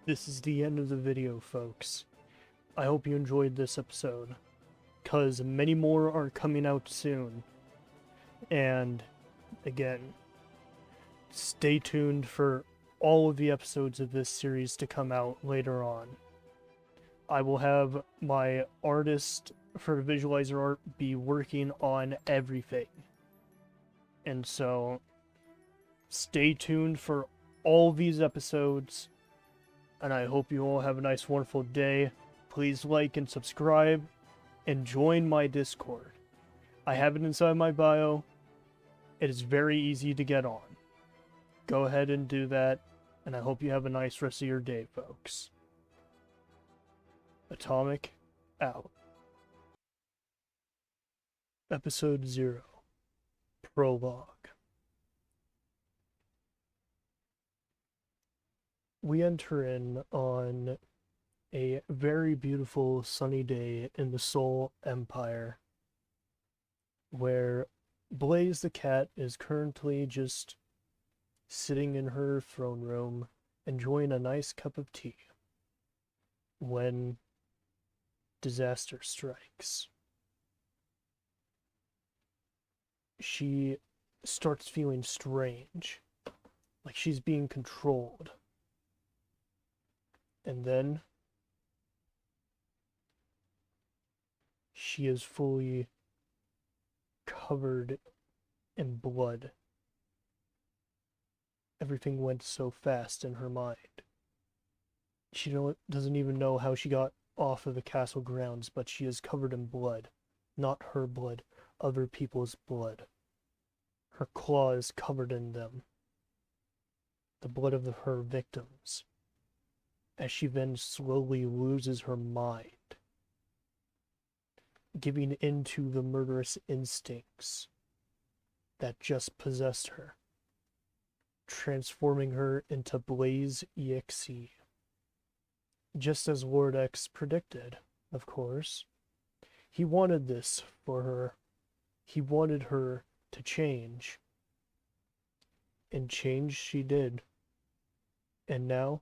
This is the end of the video, folks. I hope you enjoyed this episode, because many more are coming out soon. And, again, stay tuned for all of the episodes of this series to come out later on. I will have my artist for visualizer art be working on everything. And so, stay tuned for all these episodes. And I hope you all have a nice, wonderful day. Please like and subscribe, and join my Discord. I have it inside my bio. It is very easy to get on. Go ahead and do that, and I hope you have a nice rest of your day, folks. Atomic, out. Episode 0. Prologue. We enter in on a very beautiful sunny day in the Soul Empire, where Blaze the cat is currently just sitting in her throne room, enjoying a nice cup of tea, when disaster strikes. She starts feeling strange, like she's being controlled. And then she is fully covered in blood. Everything went so fast in her mind. She doesn't even know how she got off of the castle grounds, but she is covered in blood. Not her blood, other people's blood. Her claw is covered in them. The blood of her victims. As she then slowly loses her mind, giving into the murderous instincts that just possessed her, transforming her into Blaze.EXE. Just as Lord X predicted, of course. He wanted this for her. He wanted her to change. And change she did. And now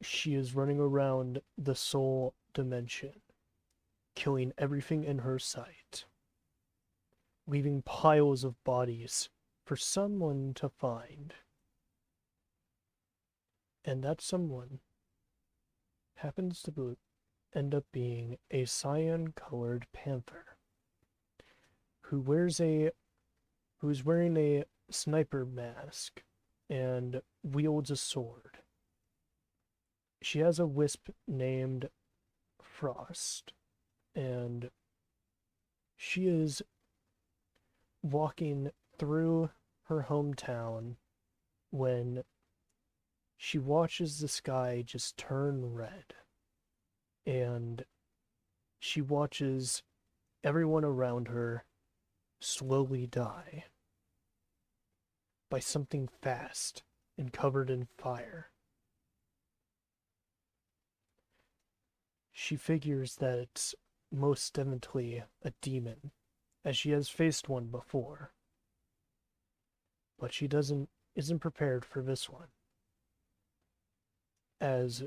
she is running around the soul dimension, killing everything in her sight, leaving piles of bodies for someone to find. And that someone happens to end up being a cyan-colored panther who's wearing a sniper mask and wields a sword. She has a wisp named Frost, and she is walking through her hometown when she watches the sky just turn red, and she watches everyone around her slowly die by something fast and covered in fire. She figures that it's most definitely a demon, as she has faced one before. But she isn't prepared for this one. As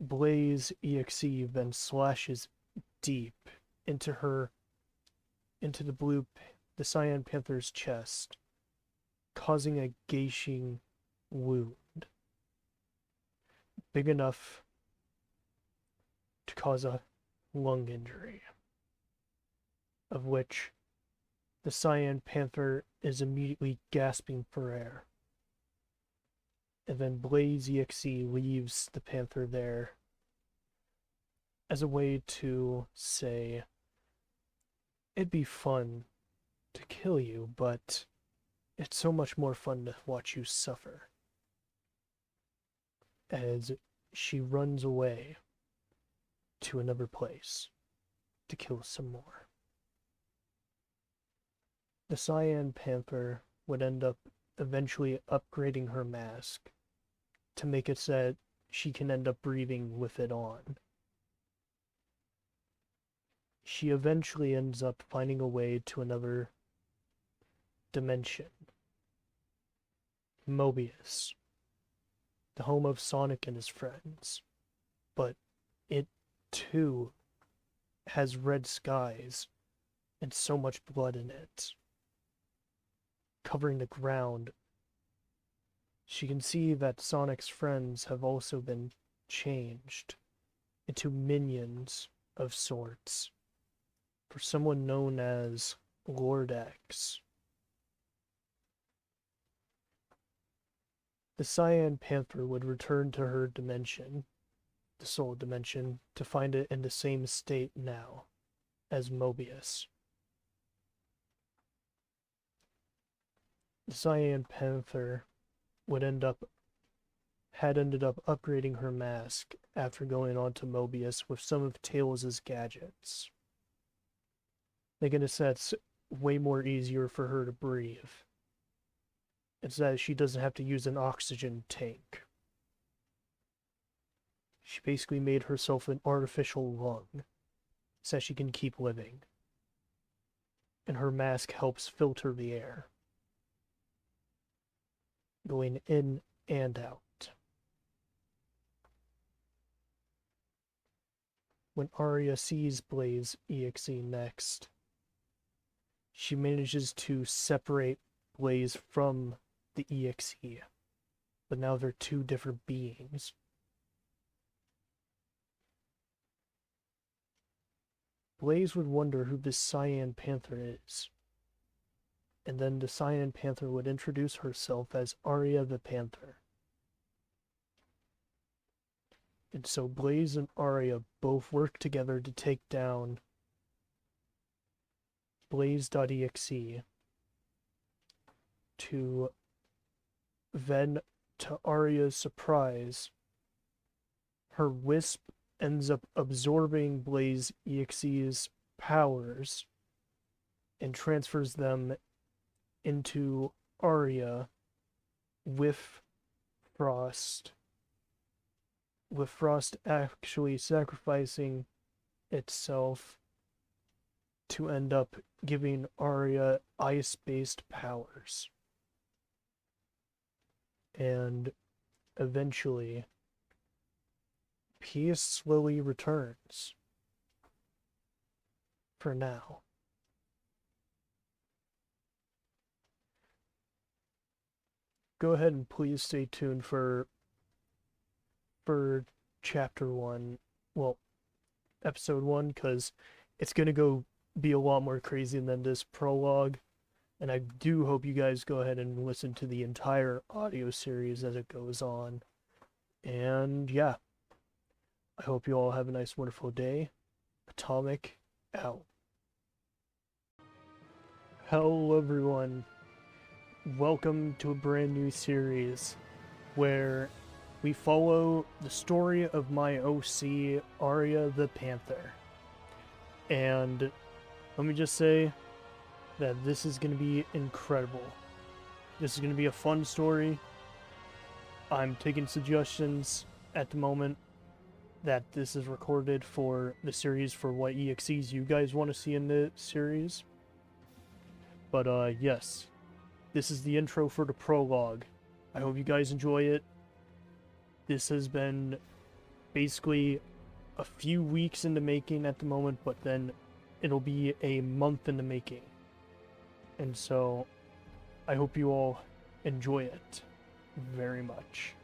Blaze.EXE then slashes deep into the Cyan Panther's chest, causing a gaping wound big enough to cause a lung injury, of which the Cyan Panther is immediately gasping for air. And then Blaze.EXE leaves the Panther there as a way to say, it'd be fun to kill you, but it's so much more fun to watch you suffer. As she runs away to another place to kill some more. The Cyan Panther would end up eventually upgrading her mask to make it so that she can end up breathing with it on. She eventually ends up finding a way to another dimension. Mobius. the home of Sonic and his friends, but it too has red skies and so much blood in it, covering the ground. She can see that Sonic's friends have also been changed into minions of sorts for someone known as Lord.EXE. The Cyan Panther would return to her dimension, the soul dimension, to find it in the same state now as Mobius. The Cyan Panther had ended up upgrading her mask after going on to Mobius with some of Tails' gadgets, making it so that's way more easier for her to breathe. It's that she doesn't have to use an oxygen tank. She basically made herself an artificial lung so that she can keep living. And her mask helps filter the air, going in and out. When Aria sees Blaze.EXE next, she manages to separate Blaze from the EXE, but now they're two different beings. Blaze would wonder who this Cyan Panther is, and then the Cyan Panther would introduce herself as Aria the Panther. And so Blaze and Aria both work together to take down Blaze.EXE, to then, to Aria's surprise, her Wisp ends up absorbing Blaze.EXE's powers and transfers them into Aria with Frost. With Frost actually sacrificing itself to end up giving Aria ice-based powers. And eventually, peace slowly returns. For now. Go ahead and please stay tuned for chapter 1, well, episode 1, because it's gonna be a lot more crazy than this prologue, and I do hope you guys go ahead and listen to the entire audio series as it goes on. And yeah, I hope you all have a nice, wonderful day. Atomic out. Hello everyone, welcome to a brand new series where we follow the story of my OC, Aria the Panther. And let me just say that this is going to be incredible. This is going to be a fun story. I'm taking suggestions at the moment that this is recorded for the series for what EXEs you guys want to see in the series. But yes, this is the intro for the prologue. I hope you guys enjoy it. This has been basically a few weeks in the making at the moment, but then it'll be a month in the making. And so I hope you all enjoy it very much.